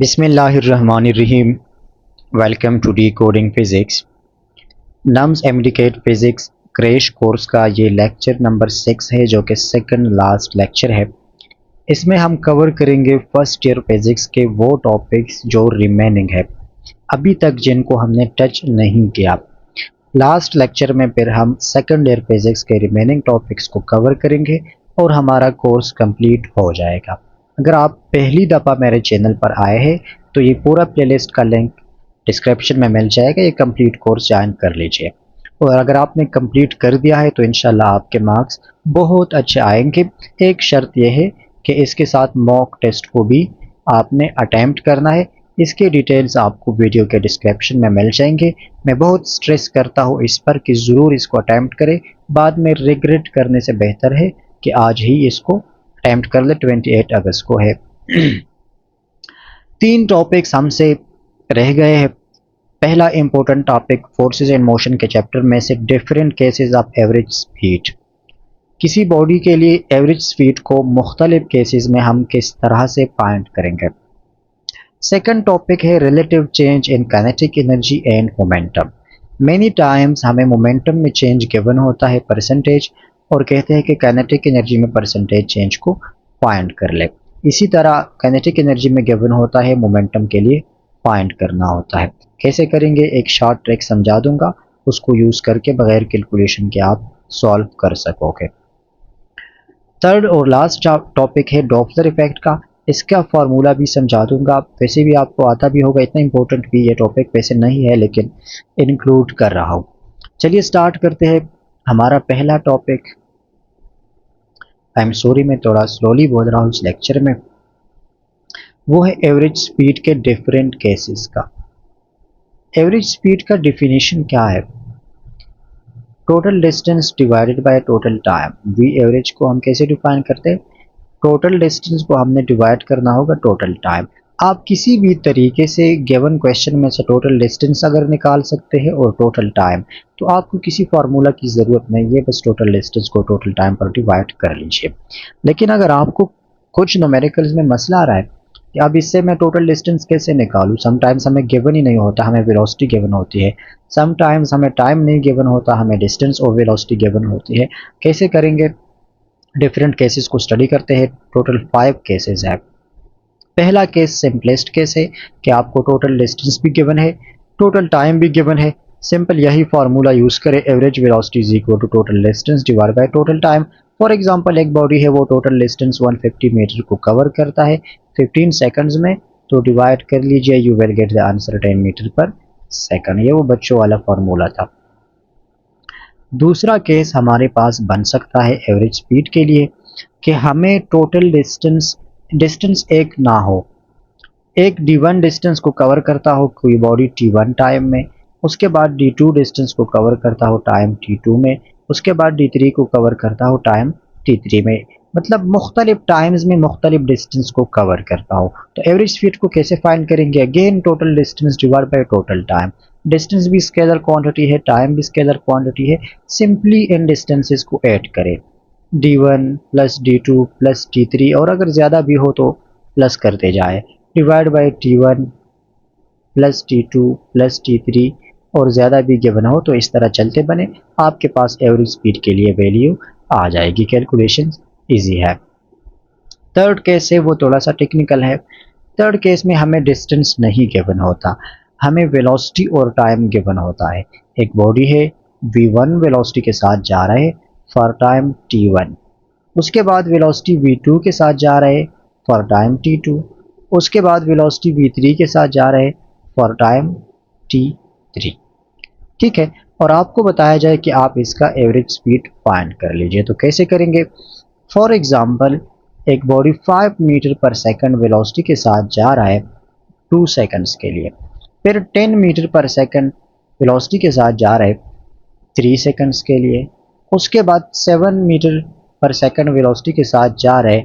बिस्मिल्लाहिर्रहमानिर्रहीम। Welcome to Decoding physics. NUMS MDCAT physics crash course का ये लेक्चर नंबर 6 है, जो कि सेकंड लास्ट लेक्चर है। इसमें हम कवर करेंगे फर्स्ट ईयर फिज़िक्स के वो टॉपिक्स जो रिमेनिंग है अभी तक, जिनको हमने टच नहीं किया। लास्ट लेक्चर में फिर हम सेकंड ईयर फिज़िक्स के रिमेनिंग टॉपिक्स को कवर करेंगे और हमारा कोर्स कंप्लीट हो जाएगा। अगर आप पहली दफ़ा मेरे चैनल पर आए हैं तो ये पूरा प्लेलिस्ट का लिंक डिस्क्रिप्शन में मिल जाएगा, ये कंप्लीट कोर्स ज्वाइन कर लीजिए। और अगर आपने कंप्लीट कर दिया है तो इंशाल्लाह आपके मार्क्स बहुत अच्छे आएंगे। एक शर्त यह है कि इसके साथ मॉक टेस्ट को भी आपने अटैम्प्ट करना है। इसके डिटेल्स आपको वीडियो के डिस्क्रिप्शन में मिल जाएंगे। मैं बहुत स्ट्रेस करता हूँ इस पर कि ज़रूर इसको अटैम्प्ट करें, बाद में रिग्रेट करने से बेहतर है कि आज ही इसको अटैम्प्ट कर ले। 28 अगस्त को है। 3 टॉपिक्स हमसे रह गए हैं। पहला important topic forces and motion के चैप्टर में से different cases of average speed. किसी बॉडी के लिए एवरेज स्पीड को मुख्तलिफ केसेस में हम किस तरह से फाइंड करेंगे। सेकंड टॉपिक है relative change in kinetic energy and momentum. Many times हमें मोमेंटम में चेंज गिवन होता है परसेंटेज, और कहते हैं कि काइनेटिक एनर्जी में परसेंटेज चेंज को फाइंड कर ले। इसी तरह काइनेटिक एनर्जी में गिवन होता है, मोमेंटम के लिए फाइंड करना होता है। कैसे करेंगे एक शॉर्ट ट्रिक समझा दूंगा, उसको यूज़ करके बगैर कैलकुलेशन के आप सॉल्व कर सकोगे। थर्ड और लास्ट टॉपिक है डॉप्लर इफेक्ट का। इसका फार्मूला भी समझा दूंगा, वैसे भी आपको आता भी होगा, इतना इंपॉर्टेंट भी ये टॉपिक वैसे नहीं है लेकिन इंक्लूड कर रहा हूँ। चलिए स्टार्ट करते हैं। हमारा पहला टॉपिक, आई एम सॉरी मैं थोड़ा स्लोली बोल रहा हूँ इस लेक्चर में, वो है एवरेज स्पीड के डिफरेंट केसेस का। एवरेज स्पीड का डिफिनीशन क्या है? Total distance divided by total time. V average को हम कैसे डिफाइन करते हैं? टोटल डिस्टेंस को हमने डिवाइड करना होगा टोटल टाइम। आप किसी भी तरीके से गिवन क्वेश्चन में से टोटल डिस्टेंस अगर निकाल सकते हैं और टोटल टाइम, तो आपको किसी फार्मूला की ज़रूरत नहीं है, बस टोटल डिस्टेंस को टोटल टाइम पर डिवाइड कर लीजिए। लेकिन अगर आपको कुछ न्यूमेरिकल्स में मसला आ रहा है कि अब इससे मैं टोटल डिस्टेंस कैसे निकालूं, समटाइम्स हमें गिवन ही नहीं होता, हमें वेलोसिटी गिवन होती है, समटाइम्स हमें टाइम नहीं गिवन होता, हमें डिस्टेंस और वेलोसिटी गिवन होती है। कैसे करेंगे? डिफरेंट केसेस को स्टडी करते हैं। टोटल 5 केसेस है। पहला केस सिंपलेस्ट केस है कि आपको टोटल डिस्टेंस भी गिवन है, टोटल टाइम भी गिवन है। सिंपल यही फार्मूला यूज करें, average velocity is equal to total distance divide by total time. For example एक बॉडी है, वो टोटल डिस्टेंस 150 मीटर को कवर करता है 15 सेकंड्स में, तो डिवाइड कर लीजिए, you will get the answer 10 metre per second. ये वो बच्चों वाला फार्मूला था। दूसरा केस हमारे पास बन सकता है एवरेज स्पीड के लिए कि हमें टोटल डिस्टेंस एक ना हो, एक d1 डिस्टेंस को कवर करता हो कोई बॉडी t1 टाइम में, उसके बाद d2 डिस्टेंस को कवर करता हो टाइम t2 में, उसके बाद d3 को कवर करता हो टाइम t3 में, मतलब मुख्तलिफ टाइम्स में मुख्तलिफ डिस्टेंस को कवर करता हो। तो एवरेज स्पीड को कैसे फाइंड करेंगे? Again total distance divide by total time. Distance भी स्केलर क्वांटिटी है, टाइम भी स्केलर क्वांटिटी है, सिंपली इन डिस्टेंसेस को ऐड करें, d1 plus d2 plus d3, और अगर ज़्यादा भी हो तो प्लस करते जाए, divide by t1 plus t2 plus t3, और ज़्यादा भी गिवन हो तो इस तरह चलते बने, आपके पास एवरेज स्पीड के लिए वैल्यू आ जाएगी। कैलकुलेशन इजी है। थर्ड केस है वो थोड़ा सा टेक्निकल है। थर्ड केस में हमें डिस्टेंस नहीं गिवन होता, हमें वेलोसिटी और टाइम गिवन होता है। एक बॉडी है, v1 वेलोसिटी के साथ जा रहा है फॉर टाइम t1, उसके बाद वेलोसिटी v2 के साथ जा रहा है फॉर टाइम t2, उसके बाद वेलोसिटी v3 के साथ जा रहा है फॉर टाइम t3। ठीक है, और आपको बताया जाए कि आप इसका एवरेज स्पीड फाइंड कर लीजिए, तो कैसे करेंगे? फॉर एग्जांपल एक body 5 metre per second velocity के साथ जा रहा है 2 सेकंड्स के लिए, फिर 10 मीटर पर सेकंड वेलोसिटी के साथ जा रहा है 3 सेकंड्स के लिए, उसके बाद 7 मीटर पर सेकंड वेलोसिटी के साथ जा रहे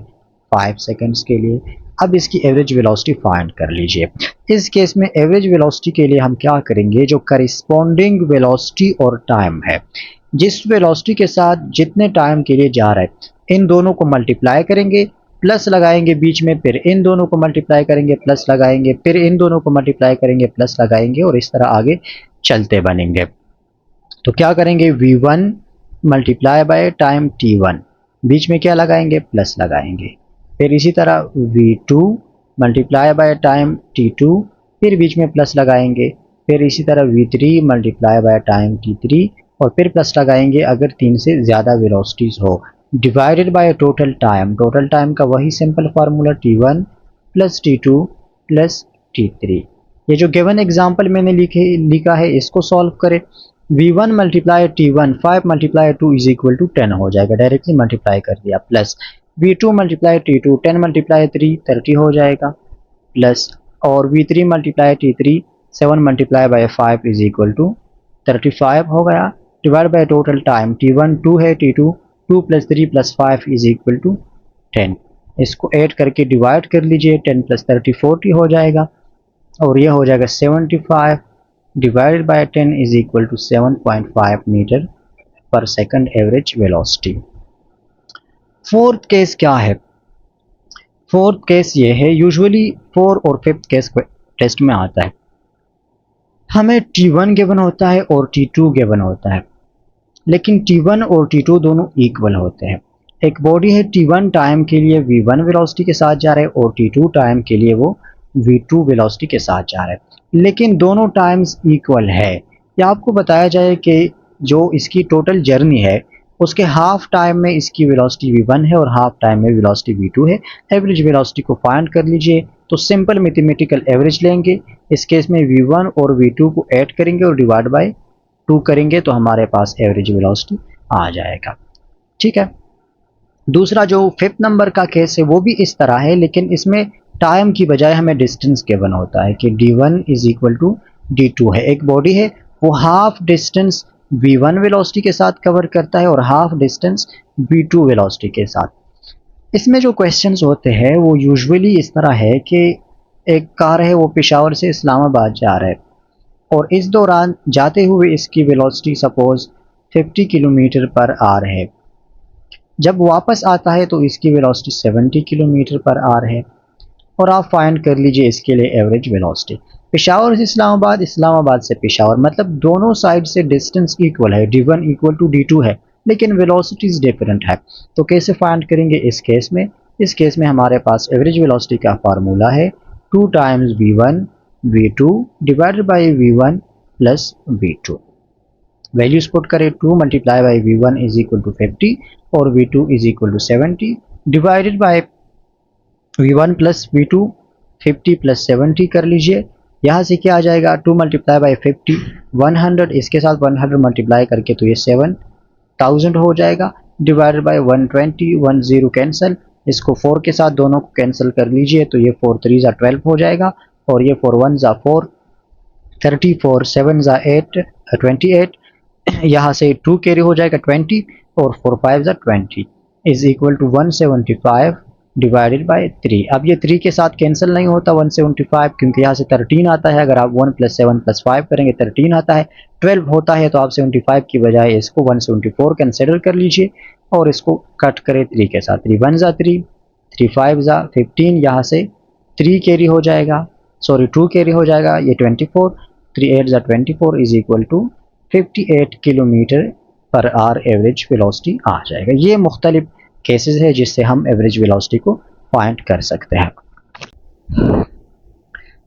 5 सेकंड्स के लिए। अब इसकी एवरेज वेलोसिटी फाइंड कर लीजिए। इस केस में एवरेज वेलोसिटी के लिए हम क्या करेंगे? जो करिस्पॉन्डिंग वेलोसिटी और टाइम है, जिस वेलोसिटी के साथ जितने टाइम के लिए जा रहा है, इन दोनों को मल्टीप्लाई करेंगे प्लस लगाएंगे बीच में, फिर इन दोनों को मल्टीप्लाई करेंगे, प्लस लगाएंगे, फिर इन दोनों को मल्टीप्लाई करेंगे, प्लस लगाएंगे, और इस तरह आगे चलते बनेंगे। तो क्या करेंगे, V1 multiply by time T1, बीच में क्या लगाएंगे, प्लस लगाएंगे। फिर इसी तरह V2 multiply by time T2, फिर बीच में प्लस लगाएंगे। फिर इसी तरह V3 multiply by time T3, और फिर प्लस लगाएंगे अगर 3 से ज़्यादा वेलोसिटीज़ हो। डिवाइडेड बाय टोटल टाइम का वही simple formula T1 plus T2 plus T3। ये जो गिवन एग्जाम्पल मैंने लिखा है इसको सॉल्व करें। V1 multiply T1 5 multiply 2 is equal to 10 हो जाएगा, डायरेक्टली मल्टीप्लाई कर दिया। Plus V2 multiply T2 10 multiply 3 30 हो जाएगा। प्लस और V3 multiply T3 7 multiply by 5 is equal to 35 हो गया। Divide by total time T1 2 है, T2 2 plus 3 plus 5 is equal to 10। इसको ऐड करके डिवाइड कर लीजिए, 10 प्लस 30 40 हो जाएगा, और यह हो जाएगा 75 divided by 10 is equal to 7.5 metre per second average velocity. Fourth case क्या है, फोर्थ केस ये है, यूजुअली फोर्थ और फिफ्थ केस टेस्ट में आता है, हमें T1 गिवन होता है और T2 गिवन होता है, लेकिन T1 और T2 दोनों इक्वल होते हैं। एक बॉडी है, T1 टाइम के लिए V1 वेलोसिटी के साथ जा रहा है और T2 टाइम के लिए वो V2 वेलोसिटी के साथ जा रहा है, लेकिन दोनों टाइम्स इक्वल है। या आपको बताया जाए कि जो इसकी टोटल जर्नी है उसके हाफ टाइम में इसकी वेलोसिटी V1 है और हाफ टाइम में वेलोसिटी V2 है। एवरेज वेलोसिटी को फाइंड कर लीजिए, तो सिंपल मैथमेटिकल एवरेज लेंगे। इस केस में V1 और V2 को ऐड करेंगे और डिवाइड बाय 2 करेंगे तो हमारे पास एवरेज वेलोसिटी आ जाएगा। ठीक है। दूसरा जो फिफ्थ नंबर का केस है वो भी इस तरह है, लेकिन इसमें टाइम की बजाय हमें डिस्टेंस गिवन होता है कि D1 is equal to D2 है। एक बॉडी है, वो हाफ डिस्टेंस V1 वेलोसिटी के साथ कवर करता है और हाफ डिस्टेंस V2 वेलोसिटी के साथ। इसमें जो क्वेश्चंस होते हैं वो यूजुअली इस तरह है कि एक कार है, वो पेशावर से इस्लामाबाद जा रहा है और इस दौरान जाते हुए इसकी velocity suppose 50 kilometre per our है। जब वापस आता है तो इसकी वेलोसिटी 70 किलोमीटर पर आवर है, और आप फाइंड कर लीजिए इसके लिए एवरेज वेलोसिटी। पेशावर से इस्लामाबाद, इस्लामाबाद से पेशावर, मतलब दोनों साइड से डिस्टेंस इक्वल है, D1 इक्वल टू D2 है, लेकिन वेलोसिटीज डिफरेंट है। तो कैसे फाइंड करेंगे इस केस में? इस केस में हमारे पास एवरेज वेलोसिटी का फार्मूला है 2 times V1 V2 divided by V1 plus V2। Values put करें, 2 multiply by V1 is equal to 50 और V2 is equal to 70 divided by V1 plus V2 50 plus 70 कर लीजिए। यहाँ से क्या आ जाएगा, 2 मल्टीप्लाई बाई 50 100, इसके साथ 100 मल्टीप्लाई करके तो ये 7000 हो जाएगा, डिवाइडेड बाई 120 10 कैंसिल, इसको 4 के साथ दोनों को कैंसिल कर लीजिए तो ये 4 3 ज़ा 12 हो जाएगा, और ये 4 1 ज़ा 4 34 7 ज़ा 8 28, यहाँ से 2 कैरी हो जाएगा 20 और 4 5 ज़ा 20 is equal to 175 divided by 3। अब ये 3 के साथ कैंसिल नहीं होता 175, क्योंकि यहाँ से 13 आता है, अगर आप 1 प्लस 7 प्लस 5 करेंगे 13 आता है, 12 होता है, तो आप 75 की बजाय इसको 174 कंसिडर कर लीजिए और इसको कट करें 3 के साथ, 3 1 ज़ा 3 3 5 ज़ा 15, यहाँ से 3 कैरी हो जाएगा, सॉरी 2 कैरी हो जाएगा, ये 24, 3 8 ज़ा 24 is equal to 58 kilometre per hour average velocity आ जाएगा। ये मुख्तलिफ केसेस है जिससे हम एवरेज वेलोसिटी को फाइंड कर सकते हैं।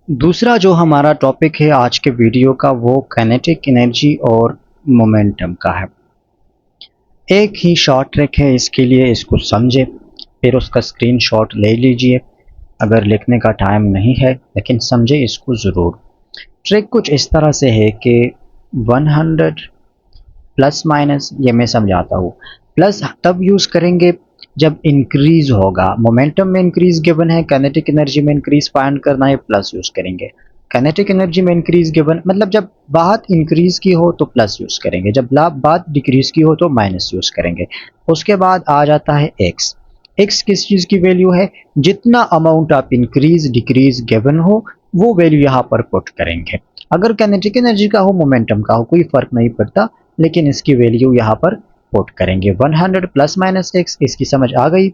दूसरा जो हमारा टॉपिक है आज के वीडियो का वो काइनेटिक एनर्जी और मोमेंटम का है। एक ही शॉर्ट ट्रिक है इसके लिए, इसको समझे फिर उसका स्क्रीनशॉट ले लीजिए, अगर लिखने का टाइम नहीं है लेकिन समझे इसको ज़रूर। ट्रिक कुछ इस तरह से है कि 100 प्लस माइनस, ये मैं समझाता हूँ। प्लस तब यूज़ करेंगे जब इंक्रीज होगा, मोमेंटम में इंक्रीज गिवन है, काइनेटिक एनर्जी में इंक्रीज फाइंड करना है, प्लस यूज़ करेंगे। काइनेटिक एनर्जी में इंक्रीज गिवन मतलब जब बात इंक्रीज की हो तो प्लस यूज़ करेंगे, जब बात डिक्रीज की हो तो माइनस यूज़ करेंगे। उसके बाद आ जाता है एक्स। एक्स किस चीज़ की वैल्यू है, जितना amount of increase decrease given हो वो वैल्यू यहाँ पर पुट करेंगे। अगर काइनेटिक एनर्जी का हो मोमेंटम का हो कोई फ़र्क नहीं पड़ता, लेकिन इसकी वैल्यू यहाँ पर पुट करेंगे। 100 प्लस माइनस एक्स, इसकी समझ आ गई।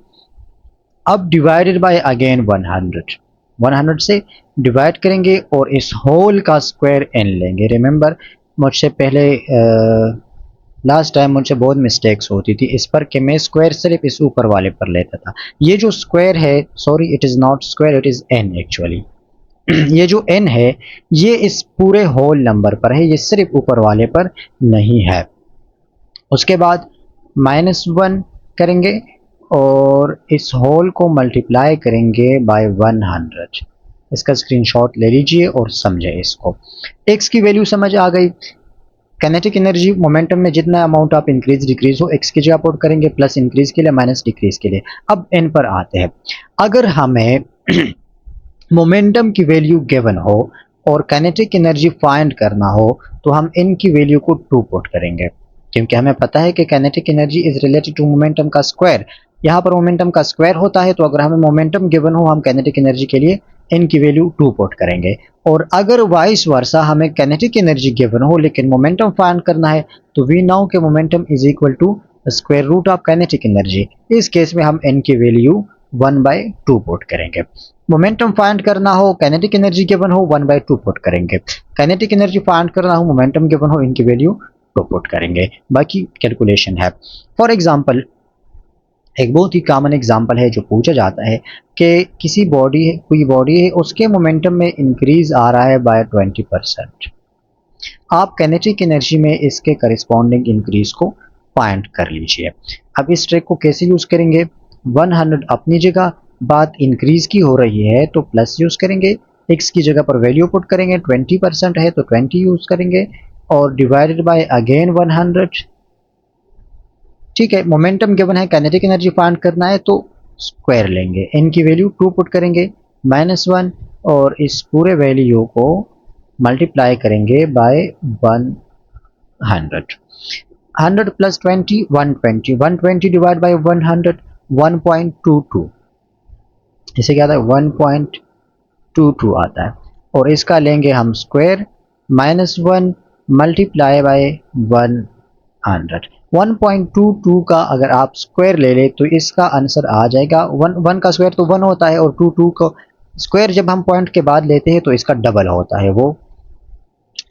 अब डिवाइडेड बाय अगेन 100, 100 से डिवाइड करेंगे और इस होल का स्क्वायर n लेंगे। रिमेंबर मुझसे पहले लास्ट टाइम मुझसे बहुत मिस्टेक्स होती थी इस पर कि मैं स्क्वायर सिर्फ इस ऊपर वाले पर लेता था। ये जो स्क्वायर है, sorry it is not square, it is n actually. ये जो n है ये इस पूरे होल नंबर पर है, ये सिर्फ ऊपर वाले पर नहीं है। उसके बाद -1 करेंगे और इस होल को मल्टीप्लाई करेंगे बाय 100। इसका स्क्रीनशॉट ले लीजिए और समझे इसको। x की वैल्यू समझ आ गई। काइनेटिक एनर्जी मोमेंटम में जितना अमाउंट आप इंक्रीज डिक्रीज हो x की जगह पुट करेंगे, प्लस इंक्रीज के लिए माइनस डिक्रीज के लिए। अब n पर आते हैं। अगर हमें मोमेंटम की वैल्यू गिवन हो और काइनेटिक एनर्जी फाइंड करना हो तो हम n की वैल्यू को 2 पुट करेंगे, क्योंकि हमें पता है कि kinetic energy is related to momentum का स्क्वायर। यहाँ पर मोमेंटम का स्क्वायर होता है, तो अगर हमें मोमेंटम गिवन हो हम काइनेटिक एनर्जी के लिए n की वैल्यू 2 पुट करेंगे। और अगर वाइस वर्सा हमें काइनेटिक एनर्जी गिवन हो लेकिन मोमेंटम फाइंड करना है तो वी नो कि momentum is equal to square root of kinetic energy. इस केस में हम n की वैल्यू 1/2 पुट करेंगे। मोमेंटम फाइंड करना हो, काइनेटिक एनर्जी गिवन हो, 1/2 पुट करेंगे। काइनेटिक एनर्जी फाइंड करना हो, मोमेंटम गिवन हो, इनकी वैल्यू 2 पुट करेंगे। बाकी कैलकुलेशन है। फॉर एग्जांपल एक बहुत ही कॉमन एग्जांपल है जो पूछा जाता है कि कोई बॉडी है उसके मोमेंटम में इंक्रीज आ रहा है बाय 20%। आप काइनेटिक एनर्जी में इसके करिस्पॉन्डिंग इंक्रीज को फाइंड कर लीजिए। अब इस ट्रिक को कैसे यूज करेंगे? 100 अपनी जगह, बात इंक्रीज की हो रही है तो प्लस यूज करेंगे। x की जगह पर वैल्यू पुट करेंगे, 20% है तो 20 यूज करेंगे और डिवाइडेड बाय अगेन 100। ठीक है, मोमेंटम गिवन है, काइनेटिक एनर्जी फाइंड करना है तो स्क्वायर लेंगे, n की वैल्यू 2 पुट करेंगे, -1 और इस पूरे वैल्यू को मल्टीप्लाई करेंगे बाय 100। 100 plus 20 120, 120 divide by 100 1.22। इसे क्या आता है? 1.22 आता है और इसका लेंगे हम स्क्वायर, -1 मल्टीप्लाई बाय 100। 1.22 का अगर आप स्क्वायर ले लें तो इसका आंसर आ जाएगा 1 का स्क्वायर तो 1 होता है और 2 को स्क्वायर जब हम पॉइंट के बाद लेते हैं तो इसका डबल होता है, वो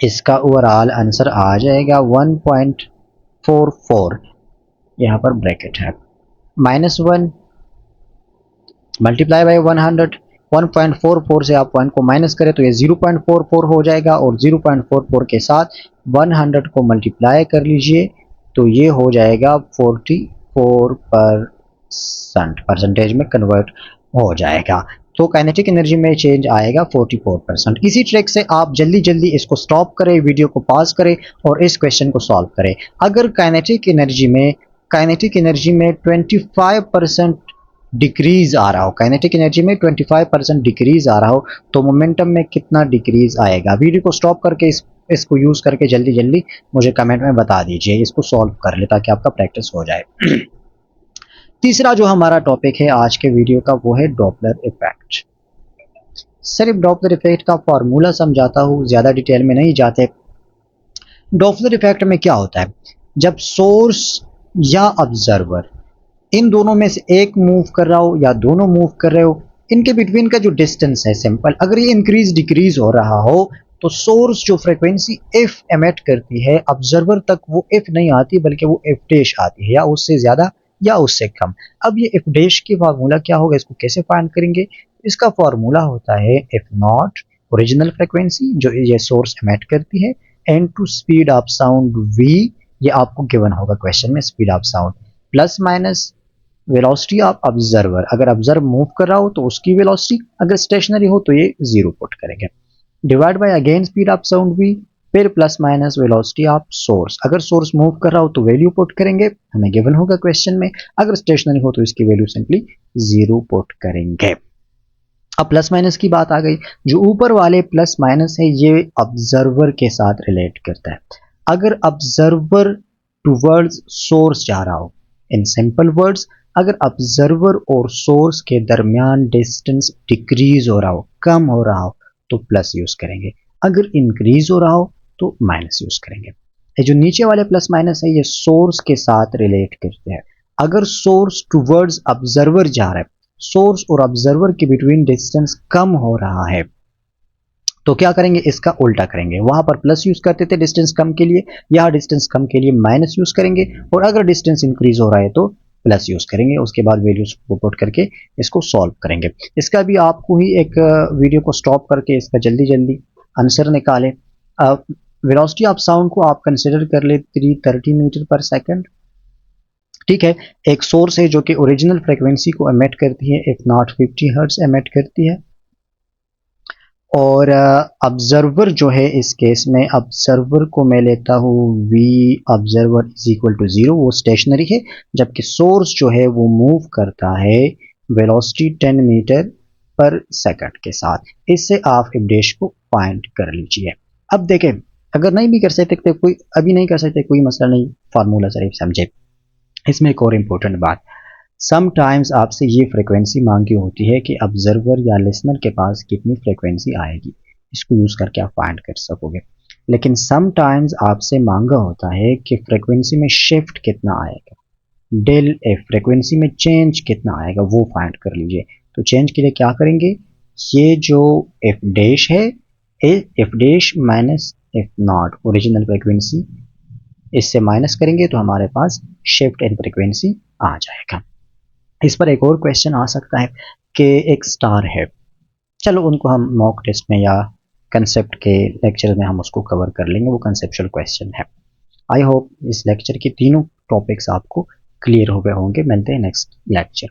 इसका ओवरऑल आंसर आ जाएगा 1.44। यहाँ पर ब्रैकेट है, -1 मल्टीप्लाई बाय 100। 1.44 से आप पॉइंट को माइनस करें तो ये 0.44 हो जाएगा और 0.44 के साथ 100 को मल्टीप्लाई कर लीजिए तो ये हो जाएगा 44%, परसेंटेज में कन्वर्ट हो जाएगा। तो काइनेटिक एनर्जी में चेंज आएगा 44%। इसी ट्रिक से आप जल्दी जल्दी इसको स्टॉप करें, वीडियो को पॉज करें और इस क्वेश्चन को सॉल्व करें। अगर काइनेटिक एनर्जी में 25% डिक्रीज आ रहा हो, काइनेटिक एनर्जी में 25% डिक्रीज आ रहा हो तो मोमेंटम में कितना डिक्रीज आएगा? वीडियो को स्टॉप करके इसको यूज करके जल्दी जल्दी मुझे कमेंट में बता दीजिए, इसको सॉल्व कर ले ताकि आपका प्रैक्टिस हो जाए। तीसरा जो हमारा टॉपिक है आज के वीडियो का वो है डॉपलर इफेक्ट। सिर्फ डॉपलर इफेक्ट का फॉर्मूला समझाता हूँ, ज्यादा डिटेल में नहीं जाते। डॉपलर इफेक्ट में क्या होता है? जब सोर्स या ऑब्जर्वर इन दोनों में से एक मूव कर रहा हो या दोनों मूव कर रहे हो, इनके बिटवीन का जो डिस्टेंस है सिंपल, अगर ये इंक्रीज डिक्रीज हो रहा हो तो सोर्स जो फ्रीक्वेंसी एफ एमिट करती है ऑब्जर्वर तक वो एफ नहीं आती बल्कि वो एफ डैश आती है, या उससे ज्यादा या उससे कम। अब ये एफ डैश की फार्मूला क्या होगा, इसको कैसे फाइंड करेंगे? इसका फार्मूला होता है एफ नॉट ओरिजिनल फ्रीक्वेंसी जो ये सोर्स एमिट करती है, n to speed of sound V, ये आपको गिवन होगा क्वेश्चन में, speed of sound, plus minus velocity of observer, अगर ऑब्जर्व मूव कर रहा हो तो उसकी वेलोसिटी, अगर स्टेशनरी हो तो ये 0 पुट करेंगे, divide by again speed of sound V, फिर plus minus velocity of source, अगर सोर्स मूव कर रहा हो तो वैल्यू पुट करेंगे, हमें गिवन होगा क्वेश्चन में, अगर स्टेशनरी हो तो इसकी वैल्यू सिंपली 0 पुट करेंगे। अब प्लस माइनस की बात आ गई, जो ऊपर वाले प्लस माइनस है ये ऑब्जर्वर के साथ रिलेट करता है। अगर ऑब्जर्वर टुवर्ड्स सोर्स जा रहा हो, इन सिंपल वर्ड्स, अगर ऑब्जर्वर और सोर्स के दरमियान डिस्टेंस डिक्रीज हो रहा हो, कम हो रहा हो तो प्लस यूज करेंगे, अगर इंक्रीज हो रहा हो तो माइनस यूज करेंगे। ये जो नीचे वाले प्लस माइनस है ये सोर्स के साथ रिलेट करते हैं। अगर सोर्स टुवर्ड्स ऑब्जर्वर जा रहा है, सोर्स और ऑब्जर्वर के बिटवीन डिस्टेंस कम हो रहा है, तो क्या करेंगे, इसका उल्टा करेंगे। वहां पर प्लस यूज करते थे डिस्टेंस कम के लिए, यहाँ डिस्टेंस कम के लिए माइनस यूज करेंगे, और अगर डिस्टेंस इंक्रीज हो रहा है तो प्लस यूज करेंगे। उसके बाद वैल्यूज को पुट करके इसको सॉल्व करेंगे। इसका भी आपको ही एक वीडियो को स्टॉप करके इसका जल्दी जल्दी आंसर निकालें। वेलोसिटी ऑफ साउंड को आप कंसिडर कर ले 330 मीटर पर सेकंड। ठीक है, एक सोर्स है जो कि ओरिजिनल फ्रीक्वेंसी को एमिट करती है, एक नॉट 50 हर्ट्ज एमिट करती है, और ऑब्जर्वर जो है इस केस में, ऑब्जर्वर को मैं लेता हूँ V observer is equal to 0, वो स्टेशनरी है, जबकि सोर्स जो है वो मूव करता है वेलोसिटी 10 मीटर पर सेकंड के साथ। इससे आप इफ डैश को फाइंड कर लीजिए। अब देखें, अगर नहीं भी कर सकते तो कोई, अभी नहीं कर सकते कोई मसला नहीं, फार्मूला सिर्फ समझे। इसमें एक और इम्पोर्टेंट बात, समटाइम्स आपसे ये फ्रिक्वेंसी मांगी होती है कि ऑब्जर्वर या लिसनर के पास कितनी फ्रिक्वेंसी आएगी, इसको यूज़ करके आप फाइंड कर सकोगे। लेकिन समटाइम्स आपसे मांगा होता है कि फ्रिक्वेंसी में शिफ्ट कितना आएगा, डेल एफ फ्रिक्वेंसी में चेंज कितना आएगा, वो फाइंड कर लीजिए। तो चेंज के लिए क्या करेंगे, ये जो एफ डैश है, F dash minus F not original frequency, इससे माइनस करेंगे तो हमारे पास शिफ्ट इन फ्रिक्वेंसी आ जाएगा। इस पर एक और क्वेश्चन आ सकता है कि एक स्टार है, चलो उनको हम मॉक टेस्ट में या कंसेप्ट के लेक्चर में हम उसको कवर कर लेंगे, वो कंसेप्चुअल क्वेश्चन है। आई होप इस लेक्चर के तीनों टॉपिक्स आपको क्लियर हो गए होंगे। मिलते हैं नेक्स्ट लेक्चर।